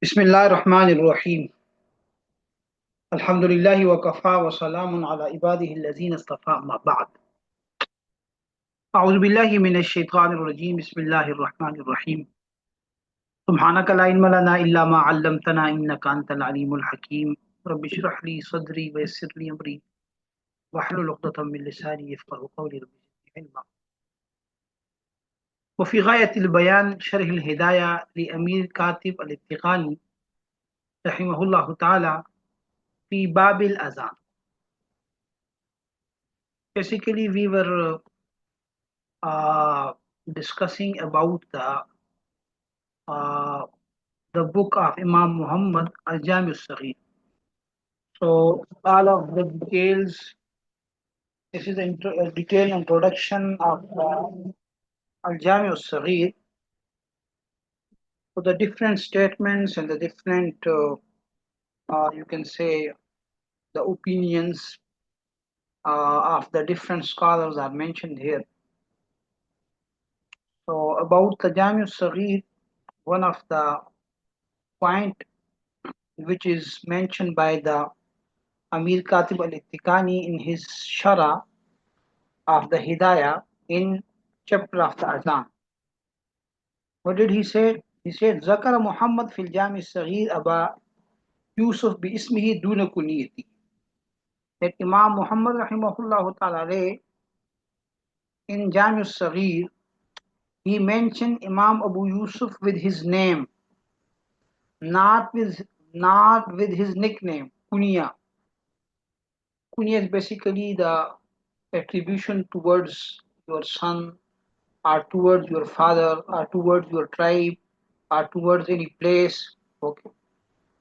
بسم الله الرحمن الرحيم. الحمد لله وكفى وسلام على عباده الذين اصطفى. ما بعد. أعوذ بالله من الشيطان الرجيم. بسم الله الرحمن الرحيم. سبحانك لا علم لنا إلا ما علمتنا إنك أنت العليم الحكيم. رب اشرح لي صدري ويسر لي أمري واحلل عقدة من لساني يفقهوا قولي. رب زدني علما. وفي غاية البيان شرح الهداية لأمير كاتب الاتقاني رحمه الله تعالى في باب الأذان. Basically, we were uh, discussing about uh, the book of Imam Muhammad al-Jami al-Sagheer. So all of the details. This is a detailed introduction of al-Jami al-Sagheer. So the different statements and the different, you can say, the opinions of the different scholars are mentioned here. So about the Jami al-Sagheer, one of the point which is mentioned by the Amir Katib al-Ittiqani in his Shara of the Hidayah in chapter of the Azan. What did he say? He said, Zakara Muhammad fil Jami Sagheer Aba Yusuf bi ismihi duna kuniyati. That Imam Muhammad rahimahullah ta'ala in Jami Sagheer, he mentioned Imam Abu Yusuf with his name, not with his nickname, Kunya. Kunya is basically the attribution towards your son or towards your father or towards your tribe or towards any place. Okay.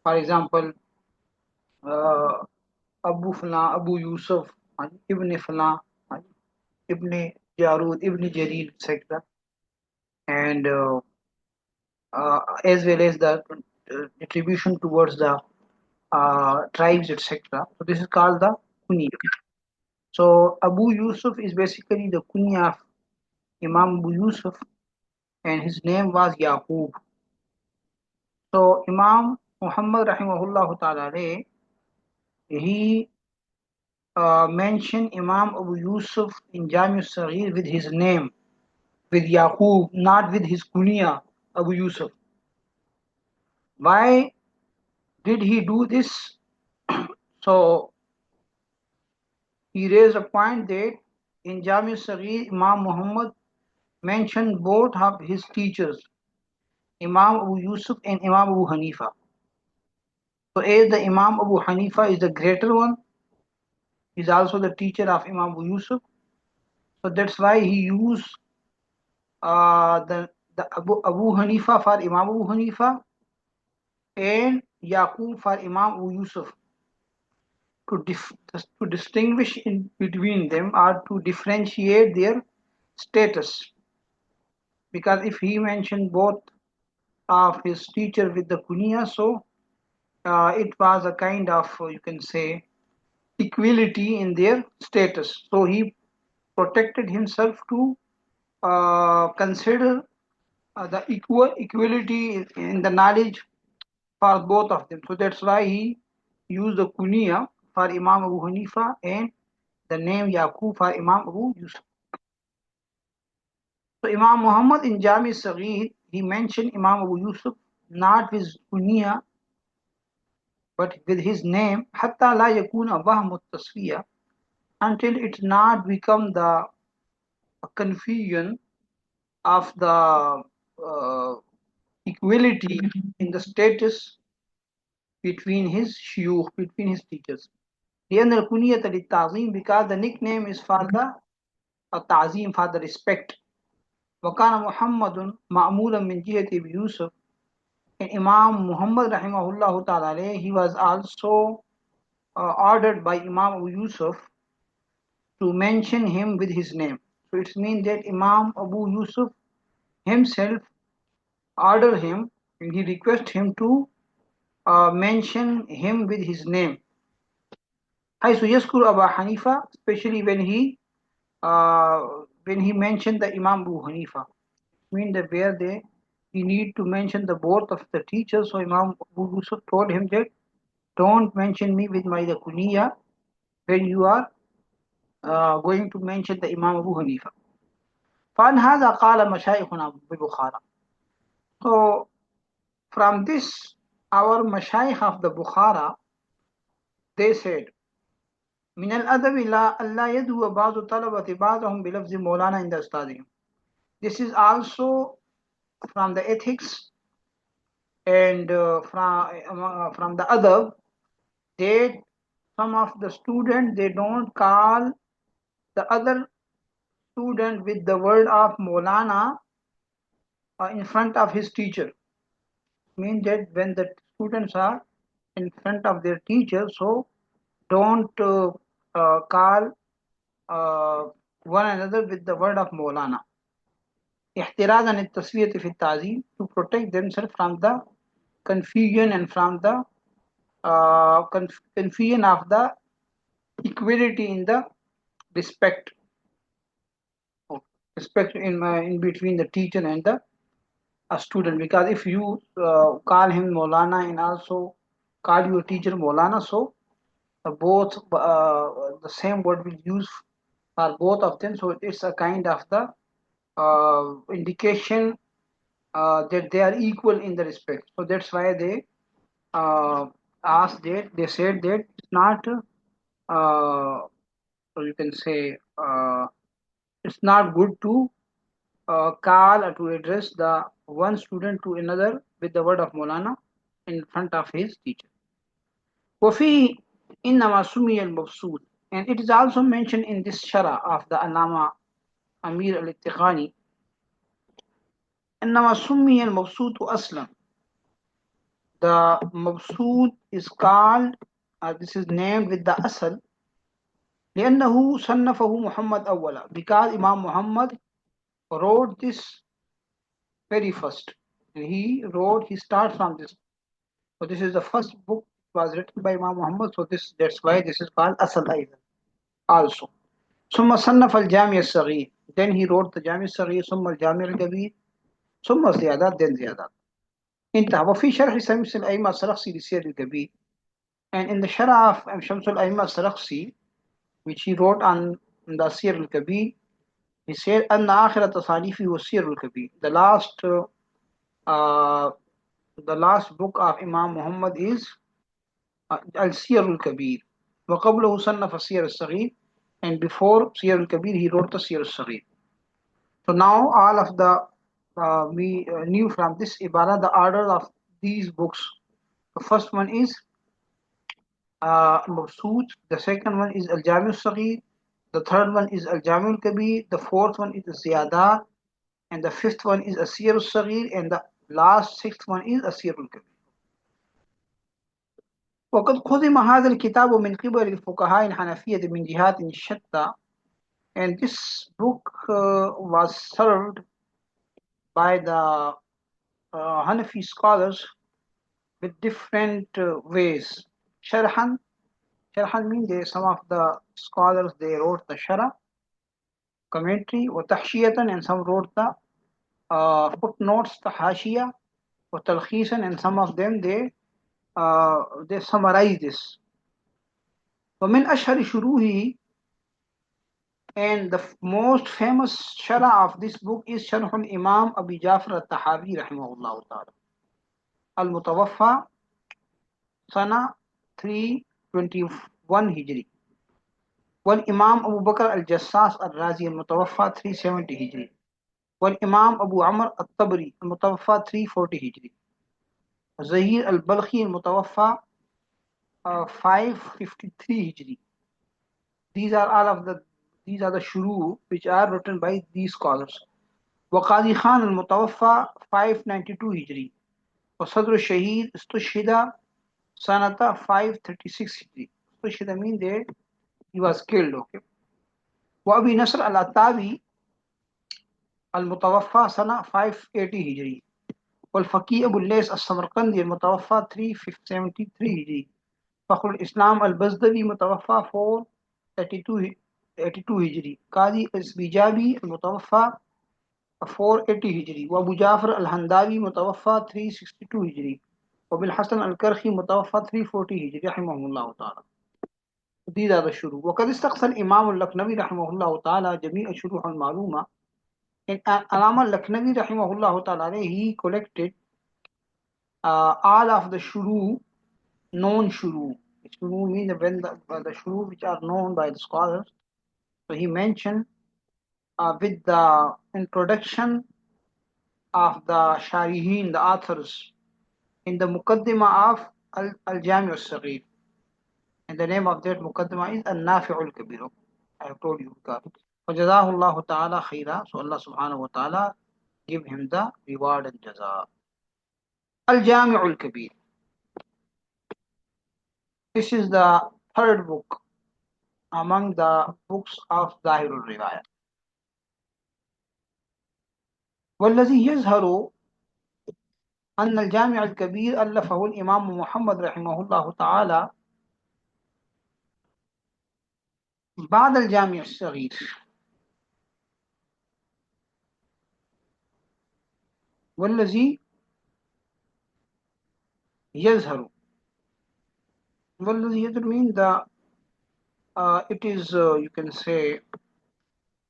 For example, uh, Abu Fala, Abu Yusuf, Ibn Fala, Ibn Jarud, Ibn Jarir, etc. And as well as the attribution towards the tribes, etc. So this is called the kunya. So Abu Yusuf is basically the kunya of Imam Abu Yusuf, and his name was Yaqub. So Imam Muhammad rahimahullah ta'ala, he mentioned Imam Abu Yusuf in Jami Sagheer with his name, with Yaqub, not with his kunya, Abu Yusuf. Why did he do this? So he raised a point that in Jami Sagheer, Imam Muhammad mentioned both of his teachers, Imam Abu Yusuf and Imam Abu Hanifa. So as the Imam Abu Hanifa is the greater one, he is also the teacher of Imam Abu Yusuf. So that's why he used the Abu Hanifa for Imam Abu Hanifa and Yaqub for Imam Abu Yusuf to distinguish in between them or to differentiate their status. Because if he mentioned both of his teacher with the kunya, so it was a kind of, you can say, equality in their status. So he protected himself to consider the equality in the knowledge for both of them. So that's why he used the kunya for Imam Abu Hanifa and the name Yaqub for Imam Abu Yusuf. So Imam Muhammad in Jami Sagheer, he mentioned Imam Abu Yusuf not with kunya but with his name, hatta la yakuna wahm tasfiya, until it not become the confusion of the equality in the status between his shuyukh, between his teachers. لأن الكنية للتعظيم, because the nickname is for the تعظيم, for the respect. وكان محمد مأمولا من جهة أبي يوسف, and Imam Muhammad rahimahullah ta'ala, he was also ordered by Imam Abu Yusuf to mention him with his name. So it means that Imam Abu Yusuf himself ordered him and he requested him to mention him with his name. حيث يذكر أبا حنيفة, especially when he mentioned the Imam Abu Hanifa. It means that where they he need to mention the both of the teachers. So Imam Abu Yusuf told him that don't mention me with my kunya when you are going to mention the Imam Abu Hanifa. فعن هذا قال مشايخنا ببخارى. So from this, our mashayikh of the Bukhara, they said, من الأدب لا يدعو بعض الطلبة بعضهم بلفظ مولانا عند أستاذهم. This is also from the ethics and from the adab that some of the students, they don't call the other student with the word of Maulana in front of his teacher. Means that when the students are in front of their teacher, so don't call one another with the word of Maulana. احترازا التسوية في التعظيم, to protect themselves from the confusion and from the confusion of the equality in the respect in between the teacher and the a student. Because if you call him Maulana and also call your teacher Maulana, so both the same word will use for both of them. So it's a kind of the indication that they are equal in the respect. So that's why they asked that, they said that it's not, so you can say, it's not good to call or to address the one student to another with the word of Maulana in front of his teacher. وفيه إنما سمي المبسوط, and it is also mentioned in this shara of the Allama Amir al-Ittiqani, إنما سمي المبسوط أصلا. The mabsut is called, this is named with the asal, لأنه صنفه محمد أولا, because Imam Muhammad wrote this very first. He starts from this. So this is the first book was written by Imam Muhammad. So that's why this is called asal also. ثم صنف الجامع الصغير. Then he wrote the Jami الصغير, ثم الجامع الكبير, ثم زيادات, then زيادات. انتهى. وفي شرح شمس الأئمة السرخسي لسير الكبير. And in the Sharah of Shams al-Aimma al-Sarakhsi, which he wrote on the Sir al-Kabir, he said, أن آخر تصانيفه والسير الكبير. The last book of Imam Muhammad is al-Sir al-Kabir. وقبله صنف السير الصغير, and before Sir al-Kabir he wrote the Sir al-Saghir. So now all of the we knew from this Ibara the order of these books. The first one is Mabsut, the second one is Al-Jami al-Saghir, the third one is Al-Jami al-Kabir, the fourth one is Ziyadat, and the fifth one is Asir al-Saghir, and the last sixth one is Asir al-Kabir. وقد قدم هذا الكتاب من قبل الفقهاء الحنفية من جهات شتى, and this book was served by the Hanafi scholars with different ways. Sharhan means some of the scholars they wrote the Shara commentary, or Tahshiyatan, and some wrote the footnotes, the Hashiya, or Talkhisan, and some of them they summarize this. ومن أشهر شروحه, and the most famous Shara of this book is Sharh al-Imam Abi Jafar al-Tahawi rahimahullah ta'ala, al-Mutawaffa Sana 321 Hijri, والإمام أبو بكر الجساس الرازي المتوفى 370 هجري, والإمام أبو عمر الطبري المتوفى 340 هجري, زهير البلخي المتوفى 553 هجري. These are the shuru which are written by these scholars. وقاضي خان المتوفى 592 هجري, وصدر الشهيد استشهد سنة 536 هجري. استشهد means that he was killed. Okay. وأبي نصر العتابي المتوفى سنة 580 هجري, والفقيه أبو الليث السمرقندي المتوفى 373 هجري, فخر الإسلام البزدوي متوفى 482 هجري, قاضي الزبيجابي المتوفى 480 هجري. وأبو جعفر الهنداوي متوفى 362 هجري. وبالحسن الكرخي متوفى 340 هجري رحمه الله تعالى. These are the شروح. وقد استقصى الإمام اللخنوي رحمه الله تعالى جميع الشروح المعلومة. And Alama Laknavi rahimahullah ta'ala, he collected all of the shuru, known shuru. Shuru means when the shuru which are known by the scholars. So he mentioned with the introduction of the sharihin, the authors, in the muqaddimah of al-Jami al-Sagheer. And the name of that muqaddimah is al-Nafi' al-Kabeer. I have told you that. فَجَزَاهُ اللَّهُ تَعَالَى خَيْرًا. So Allah subhanahu wa ta'ala give him the reward and jaza. Al-Jami al-Kabeer. This is the third book among the books of Zahir al-Riwayat. والذي يظهر أن الجامع الكبير ألفه الإمام محمد رحمه الله تعالى بعد الجامع الصغير. والذي يظهر. والذي يظهر means the it is you can say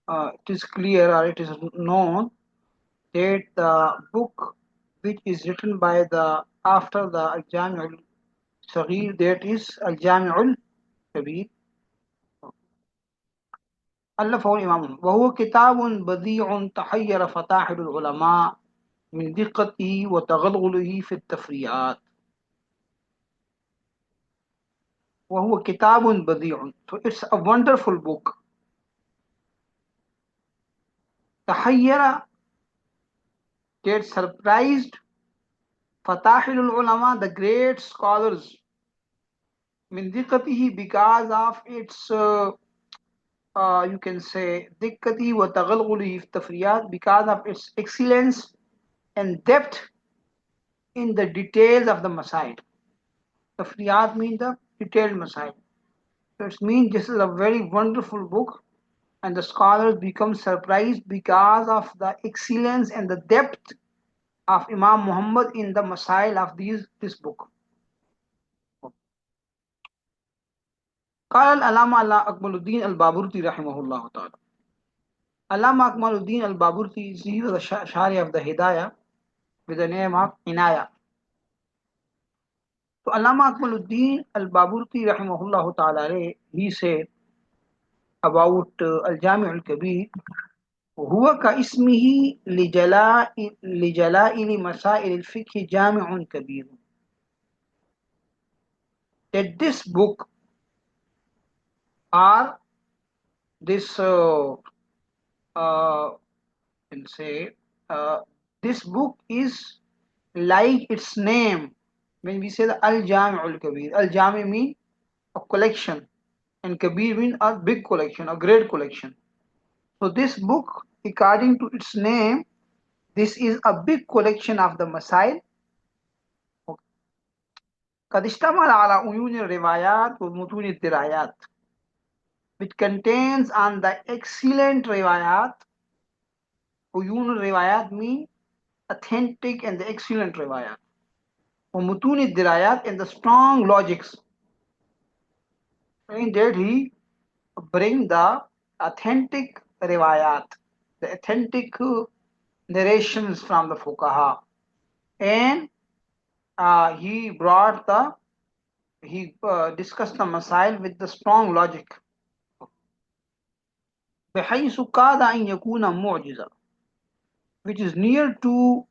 it is clear or it is known that the book which is written by the after the Al-Jami' al-Saghir, that is Al-Jami' al-Kabir, ألفه الإمام وهو كتاب بديع تحير فتاحل العلماء من دقته وتغلغله في التفريعات. وهو كتاب بديع. So it's a wonderful book. تحير, get surprised, فتاحل العلماء, the great scholars, من دقته, because of its you can say دقته وتغلغله في التفريعات, because of its excellence and depth in the details of the masail. Tafriyat means the detailed masail. So it means this is a very wonderful book, and the scholars become surprised because of the excellence and the depth of Imam Muhammad in the masail of this book. قال العلامة أكمل الدين البابرتي رحمه الله تعالى. Allama Akmaluddin al-Baburti, he was the Shari of the Hidayah with the name of Inaya. So Allama Akmaluddin al-Baburti rahimahullah ta'ala, he said about al-Jami' al-Kabir, هو كاسمه لجلائل مسائل الفقه جامع كبير. That this book or this can say this book is like its name. When we say the Al-Jami' al-Kabir, Al-Jami means a collection and Kabir means a big collection, a great collection. So this book, according to its name, this is a big collection of the Masail. قد اشتمل على عيون الروايات ومتون الدرايات, which contains on the excellent riwayat. عيون الروايات mean authentic and the excellent riwayat. ومتون الدرايات and the strong logics. In that he bring the authentic riwayat, the authentic narrations from the fuqaha, and he discussed the masail with the strong logic. بحيث كاد أن يكون معجزة, which is near to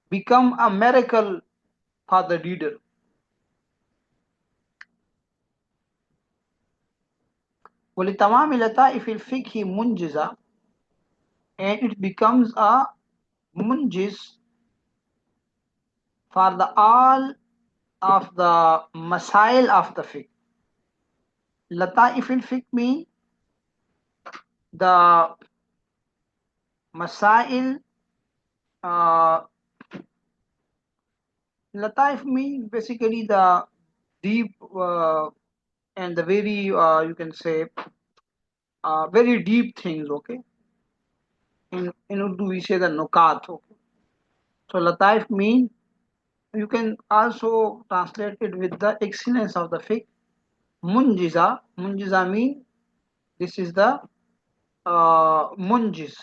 become a miracle for the reader. ولتمام لطائف الفقه منجزة, and it becomes a munjiz for the all of the masail of the fiqh. Lataif al-fiqh means the masail. Lataif means basically the deep and the very you can say very deep things. Okay, In Urdu we say the nukat. Okay. So lataif mean, you can also translate it with the excellence of the fiqh. Munjiza mean this is the munjiz.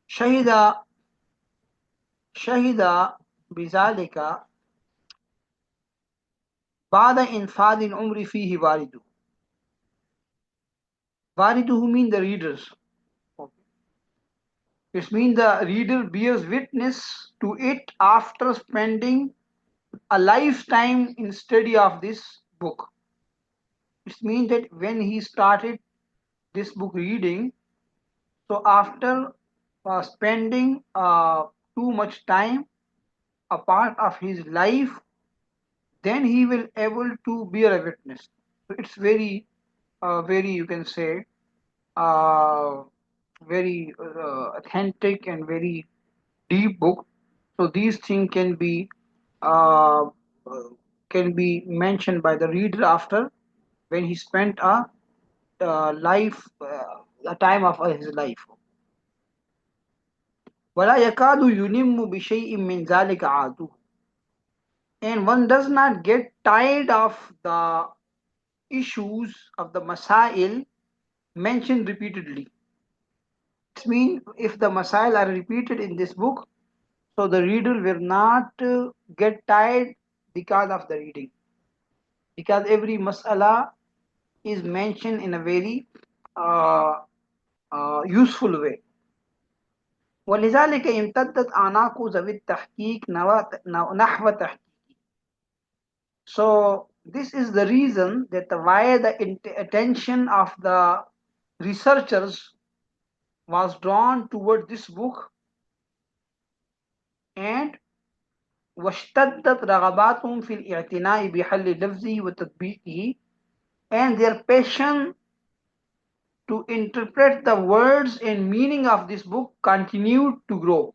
Shahida bizalika ba'da infadil umri fihi waridu. Wariduhu mean the readers. Okay. It means the reader bears witness to it after spending a lifetime in study of this book. It means that when he started this book reading, so after spending too much time, a part of his life, then he will able to bear a witness. So it's very you can say uh, very authentic and very deep book. So these things uh, can be mentioned by the reader after when he spent a time of his life. ولا يكاد يلم بشيء من ذلك عادو. And one does not get tired of the issues of the masail mentioned repeatedly. It means if the masail are repeated in this book, so the reader will not get tired because of the reading. Because every masala is mentioned in a very uh, useful way. ولذلك امتدت أعناق ذوي التحقيق نحو تحقيق. So this is the reason that why the attention of the researchers was drawn toward this book, and واشتدت رغباتهم في الاعتناء بحل لفظه وتطبيقه, and their passion to interpret the words and meaning of this book continued to grow,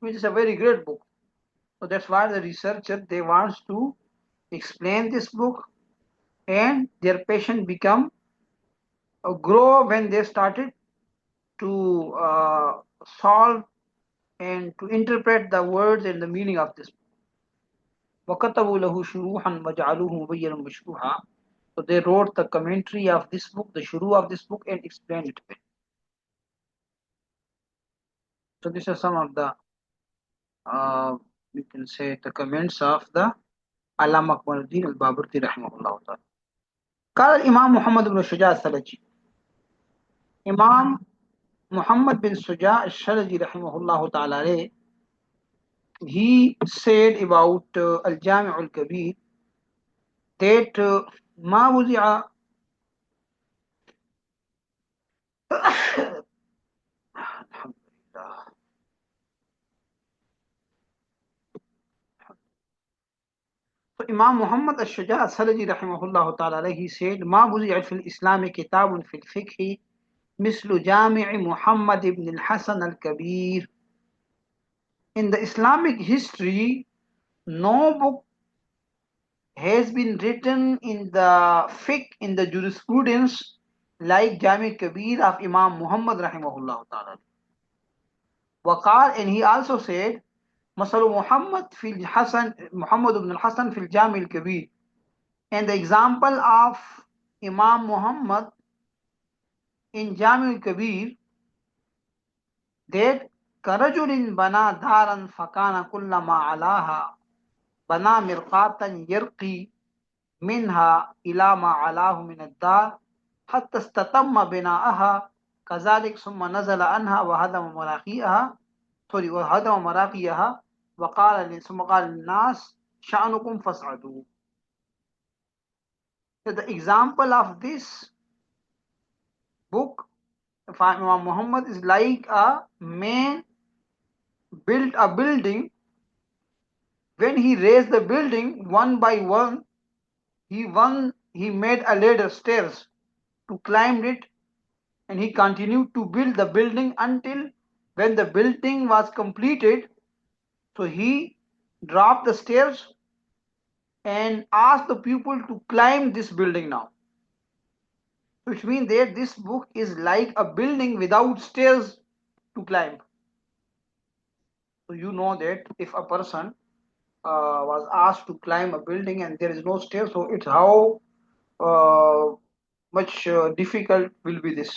which is a very great book. So that's why the researcher they want to explain this book, and their passion become grow when they started to solve and to interpret the words and the meaning of this book. وَكَتَبُوا لَهُ شُرُوحًا وَجَعَلُوهُ مُبَيَّنًا مَشْرُوحًا. So they wrote the commentary of this book, the shuru of this book, and explained it. So these are some of the you can say the comments of the Allama Akmaluddin al-Baburti rahimahullah ta'ala. قال الإمام محمد بن الشجاع الثلجي. Imam Muhammad bin Suja al-Shalaji rahimahullah ta'ala, he said about al-Jami' al-Kabeer that ما وزع So Imam Muhammad al-Shuja al-Salaji rahimahullah ta'ala, he said ما وزع في الإسلام كتاب في الفقه مثل جامع محمد بن الحسن الكبير. In the Islamic history, no book has been written in the fiqh, in the jurisprudence, like Jami Kabeer of Imam Muhammad rahimahullah ta'ala. Waqal, and he also said, Masalu Muhammad fil Hasan, Muhammad ibn al-Hasan fil Jami al-Kabir. And the example of Imam Muhammad in Jami al-Kabir, that karajulin bana dharan fakana kullama alaha bana mirqatan yarqi منها إلى ما علاه من الدار حتى استتم بناءها كذلك ثم نزل عنها وهدم مراقيها وقال ثم قال للناس شأنكم فاسعدوا. So the example of this book of Imam Muhammad is like a man built a building. When he raised the building one by one, he made a ladder stairs to climb it, and he continued to build the building until when the building was completed. So he dropped the stairs and asked the people to climb this building now. which means that this book is like a building without stairs to climb. So you know that if a person was asked to climb a building and there is no stairs, so it's how much difficult will be this.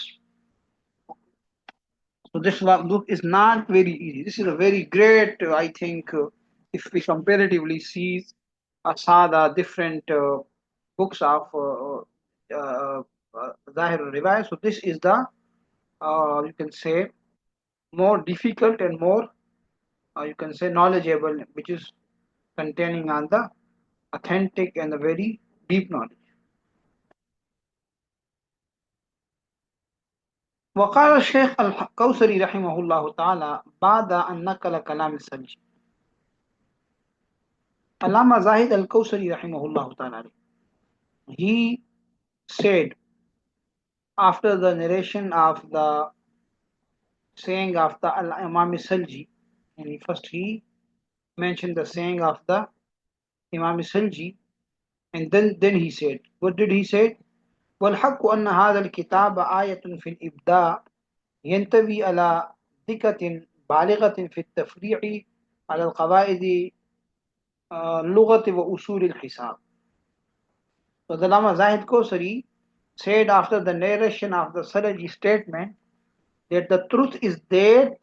So this book is not very easy. This is a very great, I think, if we comparatively saw the different books of Zahir and Riwayat. So this is the, you can say, more difficult and more, you can say, knowledgeable, which is containing on the authentic and the very deep knowledge. وقال الشيخ الكوثري رحمه الله تعالى بعد أن نقل كلام السلجي. Allama Zahid al-Kawsari rahimahullah ta'ala, he said after the narration of the saying of the Imam Salji, and he mentioned the saying of the Imam Salji, and then he said, what did he say? وَالْحَقُّ أَنَّ هَذَا الْكِتَابَ آيَةٌ فِي الْإِبْدَاعِ ينتوي على دقة بالغة في التفريع على القواعد اللغة وأصول الحساب. So the Allama Zahid Kosari said after the narration of the Salaji statement that the truth is that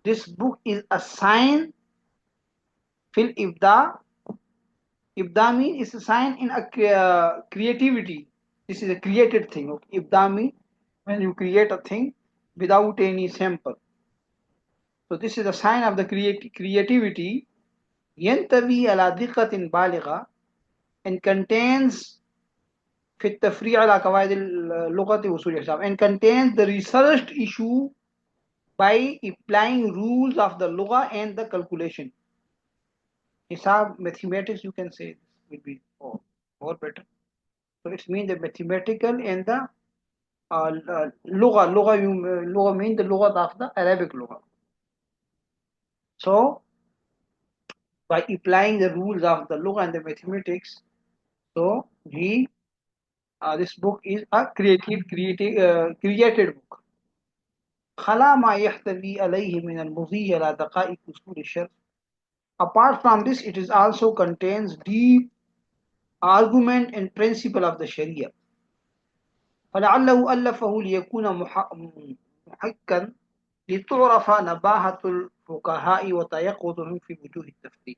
this book is a sign fil ibda. Ibda means it's a sign in a creativity. This is a created thing. Okay? Ibda means when you create a thing without any sample. So this is a sign of the creativity. ينتوي على دقة بالغة and contains في التفريع على قواعد اللغة وأصول الحساب and contains the researched issue by applying rules of the lugha and the calculation. Hisab, mathematics, you can say, will be more better. So it means the mathematical and the lugha means the lugha of the Arabic lugha. So by applying the rules of the lugha and the mathematics, so this book is a created book. خلا ما يحتوي عليه من المضي على دقائق أصول الشرع. Apart from this, it is also contains deep argument and principle of the Sharia. فلعله ألفه ليكون محكا لتعرف نباهة الفقهاء وتيقظهم في وجوه التفريق.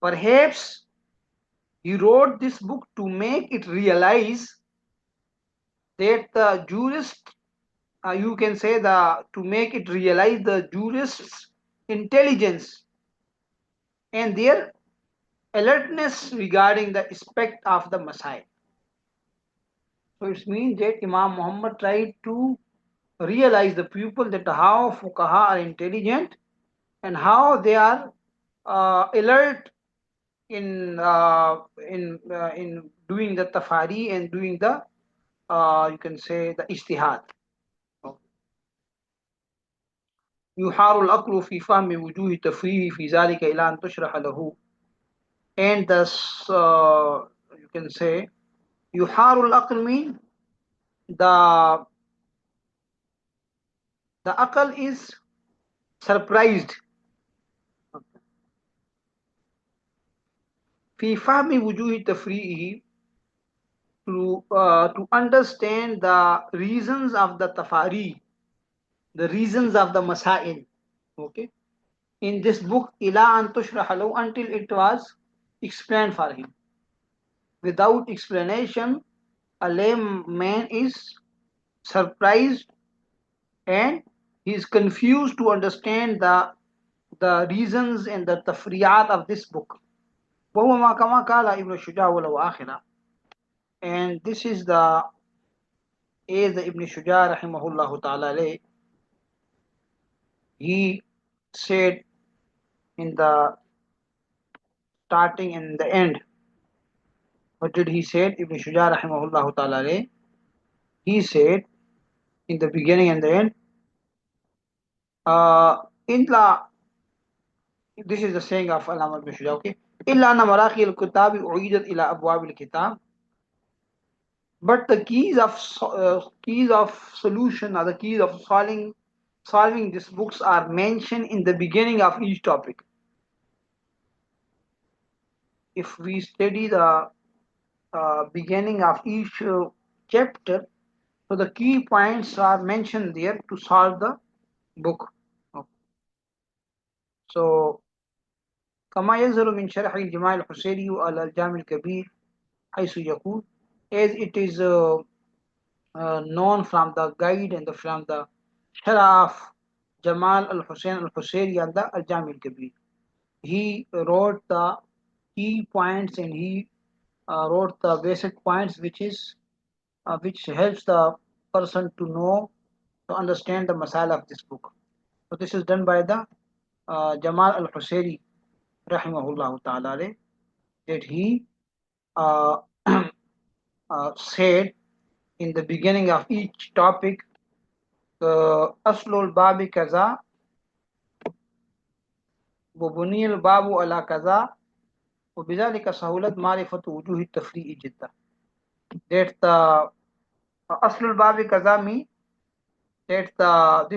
Perhaps he wrote this book to make it realize that the jurist, you can say to make it realize the jurist's intelligence and their alertness regarding the aspect of the Messiah. So it means that Imam Muhammad tried to realize the people that how fuqaha are intelligent and how they are alert in doing the tafari and doing the you can say the ijtihad. يحار العقل في فهم وجوه التفريع في ذلك إلى أن تشرح له. And thus you can say يحار العقل means the aql is surprised في فهم وجوه تفريعه to understand the reasons of the tafari, the reasons of the masail, okay, in this book ila an tushrah lahu, until it was explained for him. Without explanation, a layman is surprised and he is confused to understand the reasons and the tafriyat of this book. وهو ما كما قال ابن الشجاع ولو آخرة. And this is the Ibn Shuja rahimahullah ta'ala, he said in the starting and the end. What did he say? Ibn Shuja rahimahullah ta'ala, he said in the beginning and the end, this is the saying of Allama Ibn Shuja, okay? إلا أن مراقي الكتاب أعيدت إلى أبواب الكتاب But the keys of solution, or the keys of solving these books, are mentioned in the beginning of each topic. If we study the beginning of each chapter, so the key points are mentioned there to solve the book. So كما يظهر من شرح الجماع الحسيري على الجامع الكبير حيث يقول, as it is known from the guide and from the sharh of Jamal al-Hussein al-Husseini and the al-Jami al-Kabir. He wrote the key points, and he wrote the basic points which helps the person to know, to understand the masala of this book. So this is done by the Jamal al-Husseini rahimahullah ta'ala, that he uh, said in the beginning of each topic, Aslul Babi Kaza, Wabunil Babu ala Kaza, وبذلك سهولت معرفة وجوه التفريع جدا. That the Aslul Babi Kaza means that the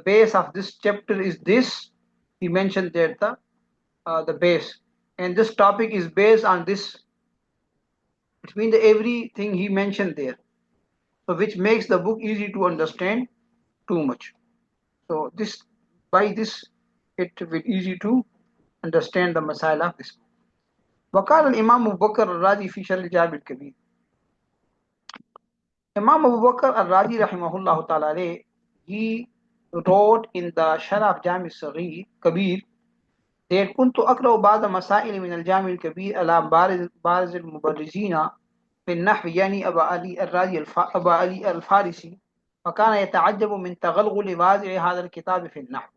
base of this chapter is this. He mentioned that the base, and this topic is based on this. It means everything he mentioned there, so which makes the book easy to understand too much. So by this it will easy to understand the masail of this book. وقال الإمام أبو بكر الرازي في شرح الجامع الكبير. Imam Abu Bakr al-Razi rahimahullah ta'ala, he wrote in the Sharh of Jami Sagheer Kabeer that كنت أقرأ بعض مسائل من الجامع الكبير على بارز المبرزين في النحو، يعني أبا علي الرازي أبا علي الفارسي، فكان يتعجب من تغلغل واضع هذا الكتاب في النحو.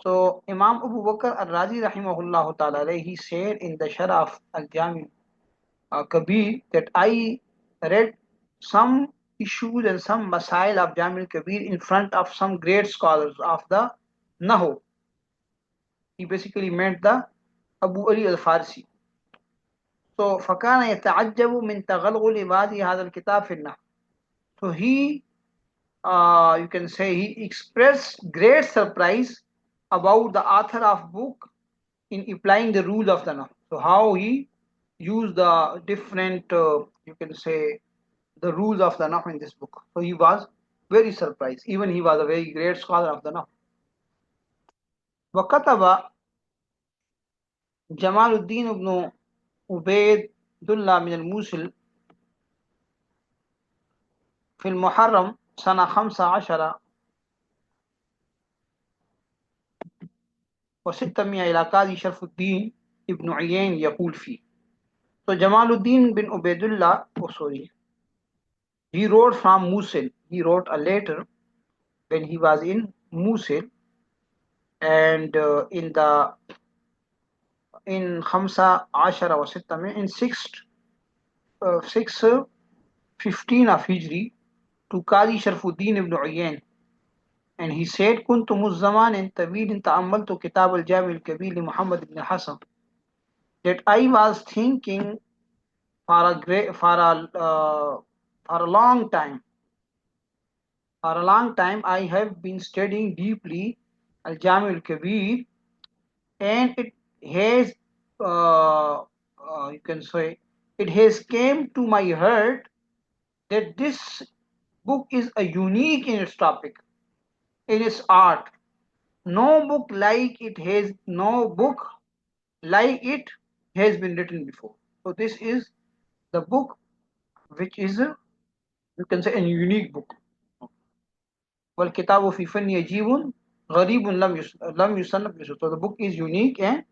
So Imam Abu Bakr al-Razi rahimahullah ta'ala, he said in the Sharh of Al-Jami Kabeer that I read some issues and some masail of Jami al-Kabir in front of some great scholars of the Nahu. He basically meant the Abu Ali al-Farsi. So فَكَانَ يَتَعَجَّبُ مِنْ تَغَلْغُلِ بَعْضِ هَذَا الْكِتَابِ فِي النَّحْوِ. So he, you can say, he expressed great surprise about the author of book in applying the rules of the Nahu. So how he used the different, you can say, the rules of the Nahu in this book. So he was very surprised. Even he was a very great scholar of the Nahu. وكتب جمال الدين بن عبيد الله من الموصل في المحرم سنة 15 و600 إلى قاضي شرف الدين ابن عيين يقول فيه. So Jamaluddin bin Ubaidullah, he wrote from Mosul. He wrote a letter when he was in Mosul, and in 15 و600, in 615 of Hijri, to Qadi Sharfuddin ibn Uyyan, and he said, كنت مزمان طويل تأملت كتاب الجامع الكبير لمحمد ibn Hassan, that I was thinking for a long time. For a long time, I have been studying deeply Al-Jami al-Kabir, and it has, you can say, it has came to my heart that this book is a unique in its topic, in its art. No book like it has been written before. So this is the book which is, you can say, a unique book. والكتاب في فن يجيب غريب لم يصنف بسهولة. So the book is unique, and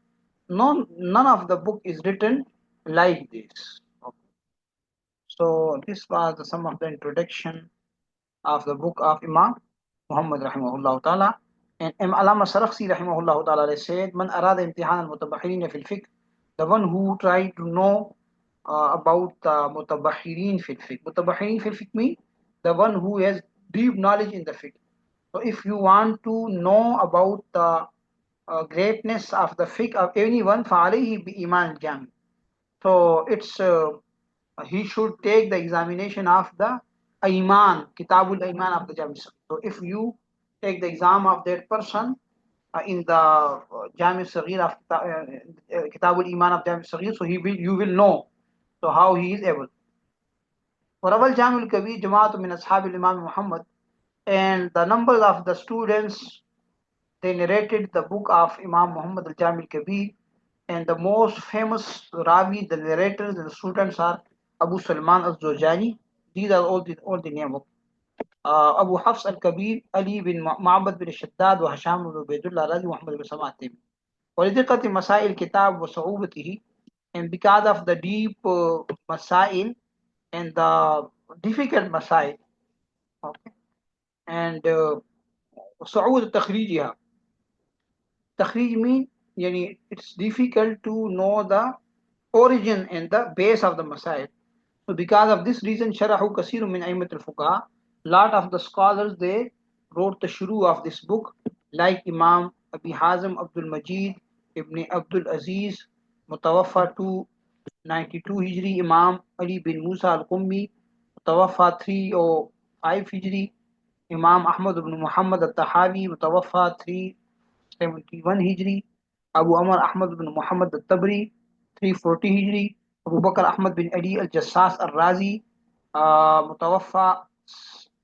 none of the book is written like this. So this was some of the introduction of the book of Imam Muhammad rahimahullah ta'ala. And Allama Sarakhsi rahimahullah ta'ala said, Man arada imtihan al-mutabakhirin fil fiqh, the one who tried to know about mutabakhirin fil fiqh. Mutabakhirin fil fiqh means the one who has deep knowledge in the fiqh. So if you want to know about the greatness of the fiqh of anyone, فَعَلَيْهِ بِإِيمَانِ الْجَامِ. So it's he should take the examination of the Iman, Kitabul Iman of the Jami Saghir. So if you take the exam of that person in the Jami Saghir of Kitabul Iman of Jami Saghir, so you will know so how he is able. وروى الجامع الكبير جماعة من أصحاب الإمام محمد, and the numbers of the students, they narrated the book of Imam Muhammad al-Jami al-Kabir, and the most famous Ravi, the narrators and the students are Abu Salman al-Zurjani. These are all the name of Abu Hafs al-Kabir, Ali bin Ma'bad bin Shaddad, wa Hasham bin Ubaidullah Razi, Muhammad bin Sama at-Taymi. ولدقة مسائل الكتاب وصعوبته, and because of the deep masail and the difficult masail, okay, and صعوبة تخريجها. تخريج mean يعني it's difficult to know the origin and the base of the masail. So because of this reason شرحوا كثير من أئمة الفقهاء, lot of the scholars they wrote the shuru of this book, like Imam Abi Hazim Abdul Majid Ibn Abdul Aziz, متوفى 292 Hijri, Imam Ali bin Musa al-Qummi, متوفى 305 Hijri, Imam Ahmad ibn Muhammad al-Tahawi, متوفى 371 Hijri, Abu Amr Ahmad ibn Muhammad al-Tabri, 340 Hijri, Abu Bakr Ahmad bin Ali al-Jassas al-Razi, متوفى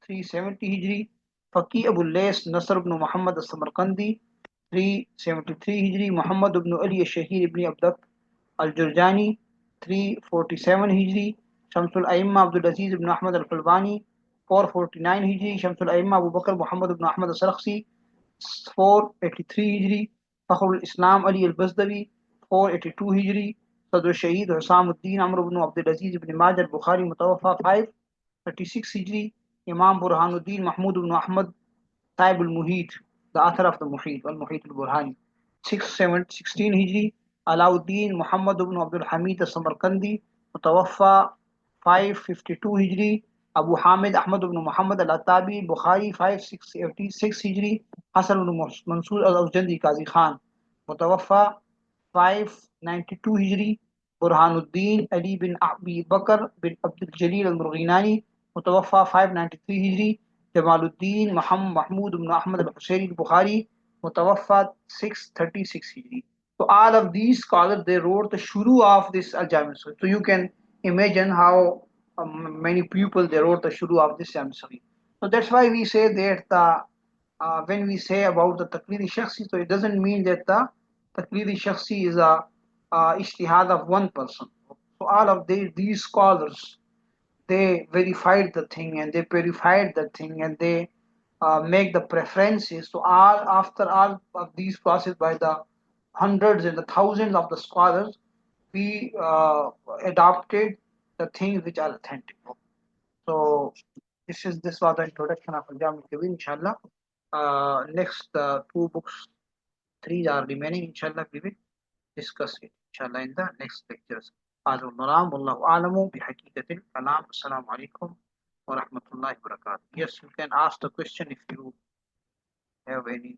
370 Hijri, Faqih Abu Lays Nasr ibn Muhammad al-Samarkandi, 373 Hijri, Muhammad ibn Ali al-Shahir ibn Abdak al-Jurjani, 347 Hijri, Shamsul Aimma Abdul Aziz ibn Ahmad al-Hulbani, 449 Hijri, Shamsul Aimma Abu Bakr Muhammad ibn Ahmad al-Sarakhsi, 483 Hijri, Fakhrul Islam Ali al-Bazdawi, 482 Hijri, Sadr Shaheed Husamuddin Amr ibn Abdul Aziz ibn Majah al-Bukhari, Mutawaffa 536 Hijri, Imam Burhanuddin Mahmud ibn Ahmad Taib al-Muhit, the author of the Muhit, al-Muhit al-Burhani, 16 Hijri, Alauddin Muhammad ibn Abdul Hamid al-Samarkandi, Mutawaffa 552 Hijri, Abu Hamid Ahmad ibn Muhammad al-Attabi, Bukhari, 586 Hijri, Hasan ibn Mansur al-Awjandi Qazi Khan, Mutawaffa 592 Hijri, Burhanuddin Ali bin Abi Bakr bin Abdul Jalil al-Murghinani, Mutawaffa 593 Hijri, Jamaluddin Muhammad Mahmud ibn Ahmad al-Husayri al-Bukhari, Mutawaffa 636 Hijri. So all of these scholars they wrote the shuru of this al-Jami. So you can imagine how many people they wrote the shuru of this Jami. So that's why we say that when we say about the Taqlidi Shakhsi, so it doesn't mean that the Taqlidi Shakhsi is a ijtihad of one person. So all of these scholars they verified the thing and they purified the thing and they make the preferences. So after all of these process by the hundreds and the thousands of the scholars, we adopted the things which are authentic. So this was the introduction of Al-Jami al-Kabir, inshallah. Next two books, three are remaining, inshallah. We will discuss it, inshallah, in the next lectures. هذا المرام والله أعلم بحقيقة الكلام. السلام عليكم ورحمة الله وبركاته. Yes, you can ask the question if you have any